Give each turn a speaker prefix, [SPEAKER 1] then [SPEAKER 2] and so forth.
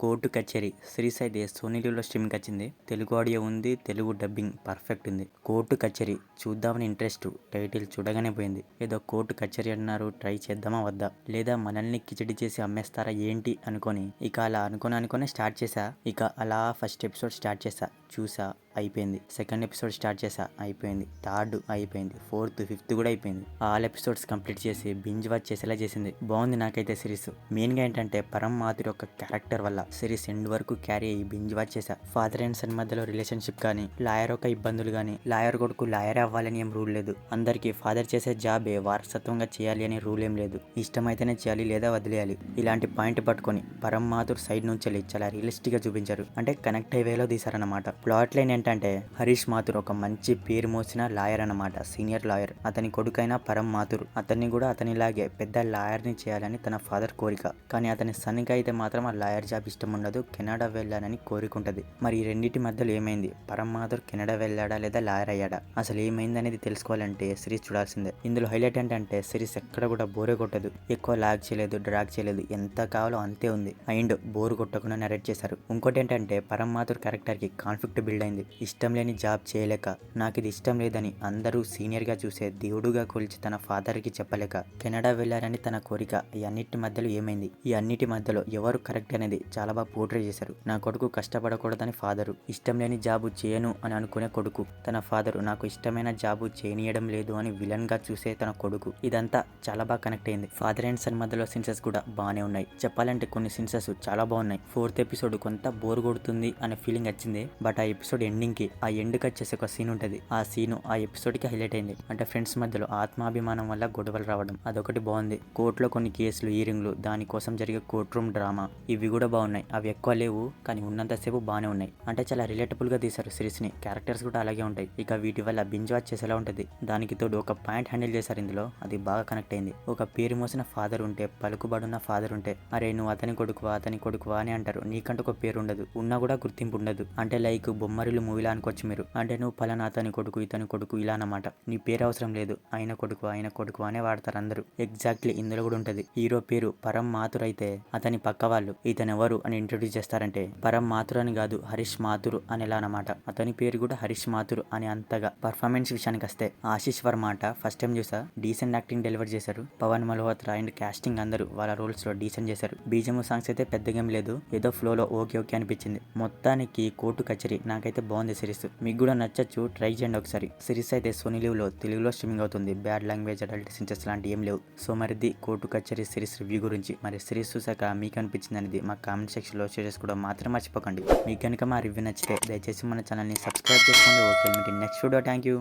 [SPEAKER 1] Court కచేరీ series అయితే Sony లీవ్లో స్ట్రీమింగ్కి వచ్చింది. తెలుగు ఆడియో ఉంది, తెలుగు డబ్బింగ్ పర్ఫెక్ట్ ఉంది. కోర్టు కచేరీ చూద్దామని ఇంట్రెస్ట్, టైటిల్ చూడగానే పోయింది. ఏదో కోర్టు కచేరీ అన్నారు, ట్రై చేద్దామా వద్దా, లేదా మనల్ని కిచడి చేసి అమ్మేస్తారా ఏంటి అనుకొని ఇక అలా అనుకొని స్టార్ట్ చేశా. ఇక అలా ఫస్ట్ ఎపిసోడ్ స్టార్ట్ చేశా, చూసా, అయిపోయింది. సెకండ్ ఎపిసోడ్ స్టార్ట్ చేశా, అయిపోయింది. థర్డ్ అయిపోయింది, ఫోర్త్, ఫిఫ్త్ కూడా అయిపోయింది. ఆల్ ఎపిసోడ్స్ కంప్లీట్ చేసి బింజ్ వాచ్ చేసేలా చేసింది. బాగుంది నాకైతే సిరీస్. మెయిన్గా ఏంటంటే పరం మాధురి యొక్క క్యారెక్టర్ వల్ల సిరీస్ ఎండ్ వరకు క్యారీ అయ్యి బింజ్ వాచ్ చేశా. ఫాదర్ అండ్ సన్ మధ్యలో రిలేషన్షిప్ కానీ, లాయర్ యొక్క ఇబ్బందులు కానీ, లాయర్ కొడుకు లాయర్ అవ్వాలని ఏం రూల్ లేదు. అందరికీ ఫాదర్ చేసే జాబే వారసత్వంగా చేయాలి అని రూల్ ఏం లేదు. ఇష్టమైతేనే చేయాలి లేదా వదిలేయాలి. ఇలాంటి పాయింట్ పట్టుకొని పరం మాధుర్ సైడ్ నుంచి చాలా రియలిస్టిక్ గా చూపించారు. అంటే కనెక్ట్ అయ్యేలో తీసారన్నమాట. ప్లాట్ లైన్ ఏంటంటే హరీష్ మాథుర్ ఒక మంచి పేరు మోసిన లాయర్ అన్నమాట, సీనియర్ లాయర్. అతని కొడుకైన పరం మాథుర్ అతన్ని కూడా అతనిలాగే పెద్ద లాయర్ ని చేయాలని తన ఫాదర్ కోరిక. కానీ అతని సన్కి అయితే మాత్రం ఆ లాయర్ జాబ్ ఇష్టం ఉండదు, కెనడా వెళ్ళాలని కోరికుంటది. మరి ఈ రెండింటి మధ్యలో ఏమైంది? పరం మాథుర్ కెనడా వెళ్ళాడా లేదా లాయర్ అయ్యాడా? అసలు ఏమైంది అనేది తెలుసుకోవాలంటే సిరీస్ చూడాల్సిందే. ఇందులో హైలైట్ ఏంటంటే సిరీస్ ఎక్కడ కూడా బోరే కొట్టదు, ఎక్కువ లాగ్ చేయలేదు, డ్రాగ్ చేయలేదు, ఎంత కావాలో అంతే ఉంది. అండ్ బోర్ కొట్టకుండా నరేట్ చేశారు. ఇంకోటి ఏంటంటే పరం మాథుర్ క్యారెక్టర్ కి కాన్ఫ్లిక్ట్ బిల్డ్ అయింది. ఇష్టం లేని జాబ్ చేయలేక, నాకు ఇది ఇష్టం లేదని అందరూ సీనియర్ గా చూసే దేవుడుగా కొలిచి తన ఫాదర్ కి చెప్పలేక కెనడా వెళ్లారని తన కోరిక. ఈ అన్నిటి మధ్యలో ఏమైంది? ఈ అన్నిటి మధ్యలో ఎవరు కరెక్ట్ అనేది చాలా బాగా పోర్ట్రే చేశారు. నా కొడుకు కష్టపడకూడదని ఫాదరు, ఇష్టం లేని జాబు చేయను అని అనుకునే కొడుకు. తన ఫాదరు నాకు ఇష్టమైన జాబు చేయనీయడం లేదు అని విలన్ గా చూసే తన కొడుకు. ఇదంతా చాలా బాగా కనెక్ట్ అయింది. ఫాదర్ అండ్ సన్ మధ్యలో సీన్సెస్ కూడా బాగానే ఉన్నాయి. చెప్పాలంటే కొన్ని సీన్సెస్ చాలా బాగున్నాయి. ఫోర్త్ ఎపిసోడ్ కొంత బోర్ కొడుతుంది అనే ఫీలింగ్ వచ్చింది. బట్ ఆ ఎపిసోడ్ ఎండింగ్ కి, ఆ ఎండ్కి వచ్చేసి ఒక సీన్ ఉంటది. ఆ సీను ఆ ఎపిసోడ్ కి హైలైట్ అయింది. అంటే ఫ్రెండ్స్ మధ్యలో ఆత్మాభిమానం వల్ల గొడవలు రావడం, అదొకటి బాగుంది. కోర్టులో కొన్ని కేసులు, ఈరింగ్లు, దానికోసం జరిగే కోర్ట్ రూమ్ డ్రామా, ఇవి కూడా బాగున్నాయి. అవి ఎక్కువ లేవు కానీ ఉన్నంతసేపు బాగానే ఉన్నాయి. అంటే చాలా రిలేటబుల్ గా తీశారు సిరీస్ ని. క్యారెక్టర్స్ కూడా అలాగే ఉంటాయి. ఇక వీటి వల్ల బింజ్ వాచ్ చేసేలా ఉంటది. దానికి తోడు ఒక పాయింట్ హ్యాండిల్ చేశారు ఇందులో, అది బాగా కనెక్ట్ అయింది. ఒక పేరు మోసిన ఫాదర్ ఉంటే, పలుకుబడున్న ఫాదర్ ఉంటే, అరే నువ్వు అతని కొడుకువా అని అంటారు. నీకంటూ ఒక పేరు ఉండదు, ఉన్నా కూడా గుర్తింపు ఉండదు. అంటే లైక్ బొమ్మరిలు మూవీలా అనుకోవచ్చు మీరు. అంటే నువ్వు పలానా అతని కొడుకు, ఇతని కొడుకు ఇలా అన్నమాట. నీ పేరు అవసరం లేదు, ఆయన కొడుకు అనే వాడతారు అందరూ. ఎగ్జాక్ట్లీ ఇందులో కూడా ఉంటది. హీరో పేరు పరం మాథుర్ అయితే అతని పక్క వాళ్ళు ఇతను ఎవరు అని ఇంట్రొడ్యూస్ చేస్తారంటే పరం మాథుర్ అని కాదు, హరీష్ మాథుర్ అని ఎలా అన్నమాట. అతని పేరు కూడా హరీష్ మాథుర్ అని. అంతగా పర్ఫార్మెన్స్ విషయానికి వస్తే ఆశీష్ వర్మ అంట ఫస్ట్ టైం చూసా, డీసెంట్ యాక్టింగ్ డెలివర్ చేశారు. పవన్ మల్హోత్రా అండ్ కాస్టింగ్ అందరూ వాళ్ళ రోల్స్ లో డీసెంట్ చేశారు. బీజం సాంగ్స్ అయితే పెద్దగా లేదు, ఏదో ఫ్లోలో ఓకే అనిపించింది. మొత్తానికి కోర్టు కచేరీ నాకైతే బాగుంది సిరీస్. మీకు కూడా నచ్చచ్చు, ట్రై చేయండి ఒకసారి. సిరీస్ అయితే సోనీ లీవ్ లో తెలుగులో స్ట్రీమింగ్ అవుతుంది. బ్యాడ్ లాంగ్వేజ్, అడల్ట్ సీన్స్ లాంటి ఏం లేవు. సో మరిది కోర్టు కచేరీ సిరీస్ రివ్యూ గురించి. మరి సిరీస్ చూసాక మీకు అనిపించింది అనేది మా కామెంట్ సెక్షన్ లో షేర్ చేసుకోవడం మాత్రం మర్చిపోకండి. మీకు కనుక మా రివ్యూ నచ్చితే దయచేసి మన ఛానల్ ని సబ్స్క్రైబ్ చేసుకోండి. Okay, next video. Thank you.